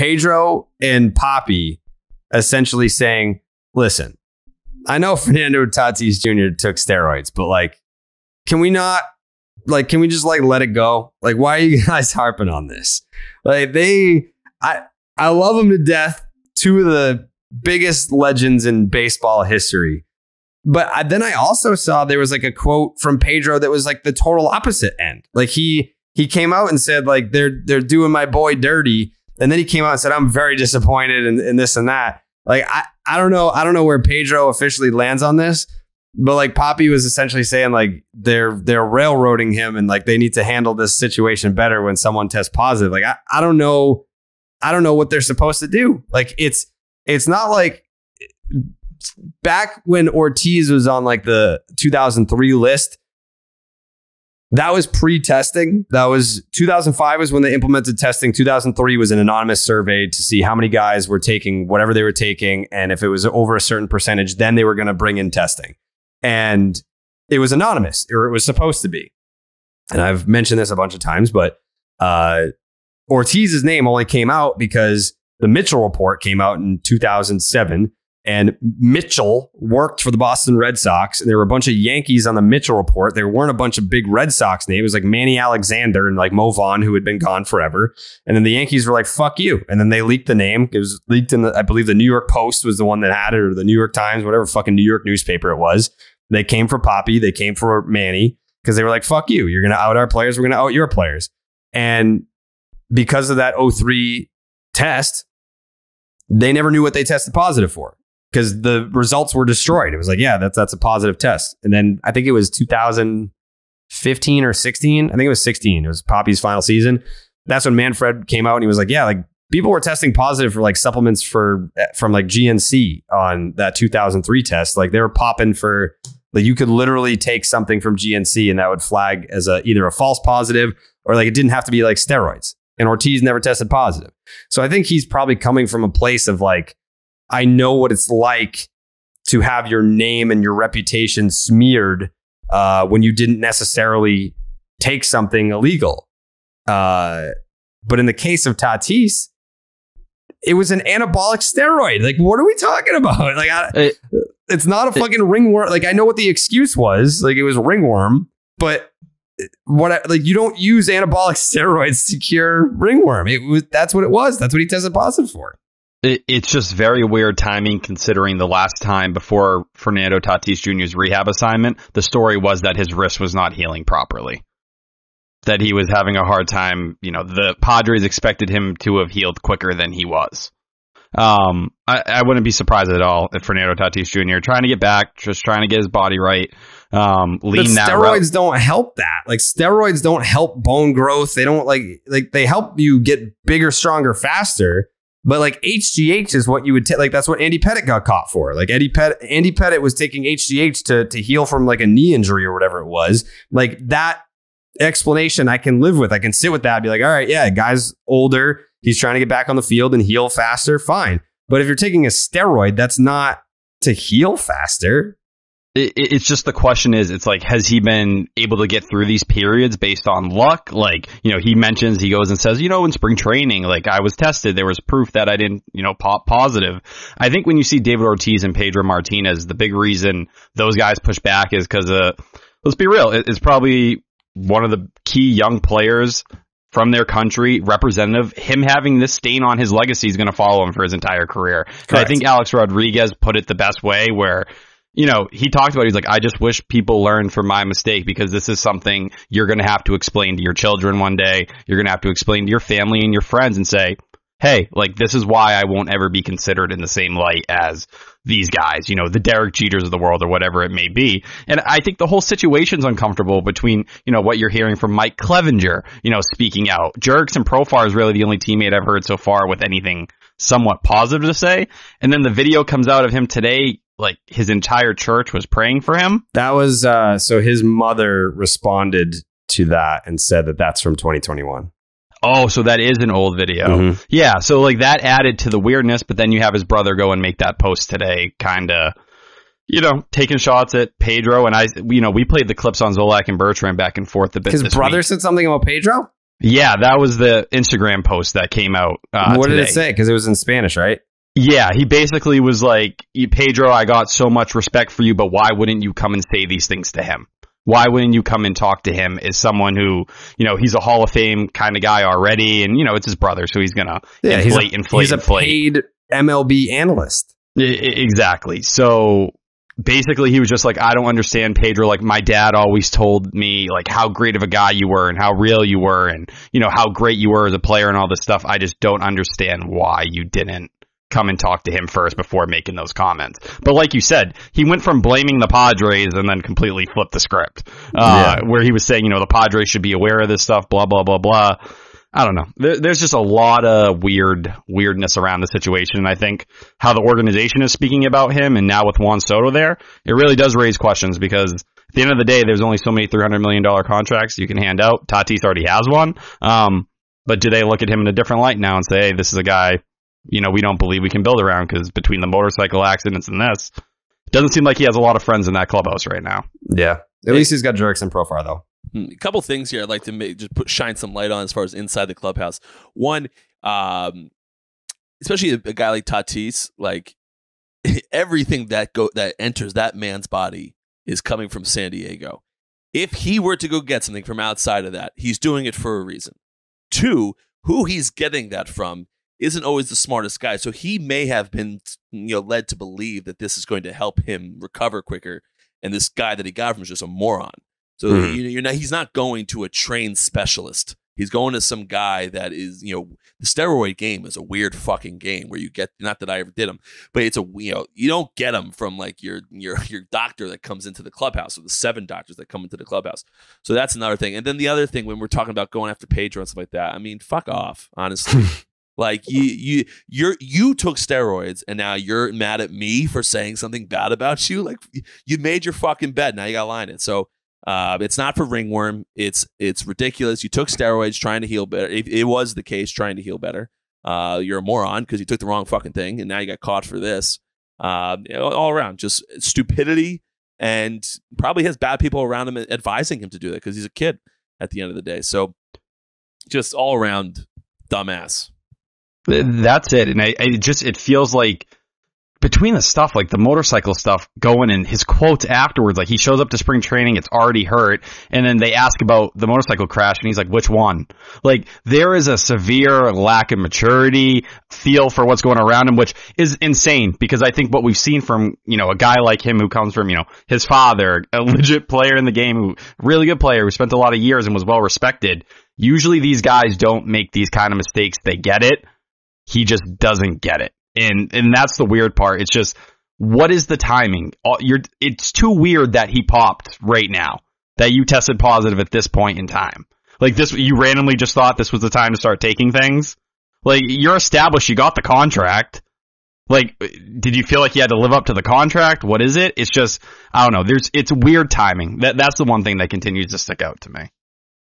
Pedro and Papi essentially saying, listen, I know Fernando Tatis Jr. took steroids, but like, can we not, like, can we just like let it go? Like, why are you guys harping on this? Like I love them to death. Two of the biggest legends in baseball history. But then I also saw there was like a quote from Pedro that was like the total opposite end. Like he came out and said like they're doing my boy dirty, and then he came out and said I'm very disappointed in this and that. Like I don't know where Pedro officially lands on this, but like Papi was essentially saying like they're railroading him and like they need to handle this situation better when someone tests positive. Like I don't know what they're supposed to do. Like it's not like back when Ortiz was on like the 2003 list, that was pre-testing. That was 2005 was when they implemented testing. 2003 was an anonymous survey to see how many guys were taking whatever they were taking. And if it was over a certain percentage, then they were going to bring in testing. And it was anonymous, or it was supposed to be. And I've mentioned this a bunch of times, but Ortiz's name only came out because the Mitchell report came out in 2007. And Mitchell worked for the Boston Red Sox, and there were a bunch of Yankees on the Mitchell report. There weren't a bunch of big Red Sox names. It was like Manny Alexander and like Mo Vaughn, who had been gone forever. And then the Yankees were like, fuck you. And then they leaked the name. It was leaked in I believe the New York Post was the one that had it, or the New York Times, whatever fucking New York newspaper it was. They came for Papi. They came for Manny because they were like, fuck you. You're going to out our players. We're going to out your players. And because of that 03 test, they never knew what they tested positive for, because the results were destroyed. It was like, yeah, that's a positive test. And then I think it was 2015 or 16. I think it was 16. It was Papi's final season. That's when Manfred came out and he was like, yeah, like people were testing positive for like supplements from like GNC on that 2003 test. Like they were popping for, like you could literally take something from GNC and that would flag as either a false positive, or like it didn't have to be like steroids. And Ortiz never tested positive. So I think he's probably coming from a place of like, I know what it's like to have your name and your reputation smeared when you didn't necessarily take something illegal. But in the case of Tatis, it was an anabolic steroid. Like, what are we talking about? Like, it's not a fucking ringworm. Like, I know what the excuse was. Like, it was ringworm, but like you don't use anabolic steroids to cure ringworm. That's what it was. That's what he tested positive for. It's just very weird timing, considering the last time before Fernando Tatis Jr.'s rehab assignment, the story was that his wrist was not healing properly, that he was having a hard time. You know, the Padres expected him to have healed quicker than he was. I wouldn't be surprised at all if Fernando Tatis Jr. trying to get back, just trying to get his body right. Steroids don't help that. Like steroids don't help bone growth. They don't like they help you get bigger, stronger, faster. But like HGH is what you would take. Like that's what Andy Pettitte got caught for. Like Andy Pettitte was taking HGH to heal from like a knee injury or whatever it was. Like that explanation I can live with. I can sit with that and be like, all right, yeah, guy's older. He's trying to get back on the field and heal faster. Fine. But if you're taking a steroid, that's not to heal faster. It's just, the question is, it's like, has he been able to get through these periods based on luck? Like, you know, he goes and says, you know, in spring training, like I was tested. There was proof that I didn't, you know, pop positive. I think when you see David Ortiz and Pedro Martinez, the big reason those guys push back is because, let's be real, it's probably one of the key young players from their country, representative. Him having this stain on his legacy is going to follow him for his entire career. I think Alex Rodriguez put it the best way, where, you know, he talked about, he's like, I just wish people learned from my mistake, because this is something you're going to have to explain to your children one day. You're going to have to explain to your family and your friends and say, hey, like, this is why I won't ever be considered in the same light as these guys, you know, the Derek Jeters of the world or whatever it may be. And I think the whole situation's uncomfortable between, you know, what you're hearing from Mike Clevenger, you know, speaking out. Jurickson Profar is really the only teammate I've heard so far with anything somewhat positive to say. And then the video comes out of him today, like his entire church was praying for him. That was, so his mother responded to that and said that that's from 2021. Oh, so that is an old video. Mm-hmm. Yeah, so like that added to the weirdness, but then you have his brother go and make that post today, kind of, you know, taking shots at Pedro. And we played the clips on Zolak and Bertrand back and forth a bit. His brother said something about Pedro? Yeah, that was the Instagram post that came out What today. did it say? Because it was in Spanish, right? Yeah, he basically was like, Pedro, I got so much respect for you, but why wouldn't you come and say these things to him? Why wouldn't you come and talk to him as someone who, he's a Hall of Fame kind of guy already, and, it's his brother, so he's going to inflate. He's a paid MLB analyst. Exactly. So basically he was just like, I don't understand, Pedro. Like, my dad always told me, like, how great of a guy you were and how real you were and, how great you were as a player and all this stuff. I just don't understand why you didn't come and talk to him first before making those comments. But like you said, he went from blaming the Padres and then completely flipped the script, where he was saying, the Padres should be aware of this stuff, blah, blah, blah, blah. I don't know. There's just a lot of weirdness around the situation. And I think how the organization is speaking about him, and now with Juan Soto there, it really does raise questions, because at the end of the day, there's only so many $300 million contracts you can hand out. Tatis already has one. But do they look at him in a different light now and say, hey, this is a guy, we don't believe we can build around, because between the motorcycle accidents and this, it doesn't seem like he has a lot of friends in that clubhouse right now. Yeah. At least he's got jerks in profile, though. A couple things here I'd like to shine some light on as far as inside the clubhouse. One, especially a guy like Tatis, like everything that enters that man's body is coming from San Diego. If he were to go get something from outside of that, he's doing it for a reason. Two, who he's getting that from isn't always the smartest guy. So he may have been, led to believe that this is going to help him recover quicker. And this guy that he got from is just a moron. So he's not going to a trained specialist. He's going to some guy that is, the steroid game is a weird fucking game where you get, not that I ever did them, but it's you don't get them from like your doctor that comes into the clubhouse, or the 7 doctors that come into the clubhouse. So that's another thing. And then the other thing, when we're talking about going after Pedro and stuff like that, I mean, fuck off, honestly. Like you took steroids and now you're mad at me for saying something bad about you. Like, you made your fucking bed. Now you got to line it. So it's not for ringworm. It's ridiculous. You took steroids trying to heal better. It was the case, trying to heal better. You're a moron because you took the wrong fucking thing, and now you got caught for this. All around, just stupidity, and probably has bad people around him advising him to do that because he's a kid at the end of the day. So just all around dumbass. That's it. And it feels like between the stuff, like the motorcycle stuff going, and his quotes afterwards, like he shows up to spring training, it's already hurt. And then they ask about the motorcycle crash and he's like, which one? Like, there is a severe lack of maturity, feel for what's going around him, which is insane, because I think what we've seen from, a guy like him who comes from, his father, a legit player in the game, really good player who spent a lot of years and was well respected. Usually these guys don't make these kind of mistakes. They get it. He just doesn't get it. And that's the weird part. It's just, what is the timing? It's too weird that he popped right now, that you tested positive at this point in time. Like this, you randomly just thought this was the time to start taking things. Like, you're established, you got the contract. Like, did you feel like you had to live up to the contract? What is it? It's just, I don't know. It's weird timing. That's the one thing that continues to stick out to me.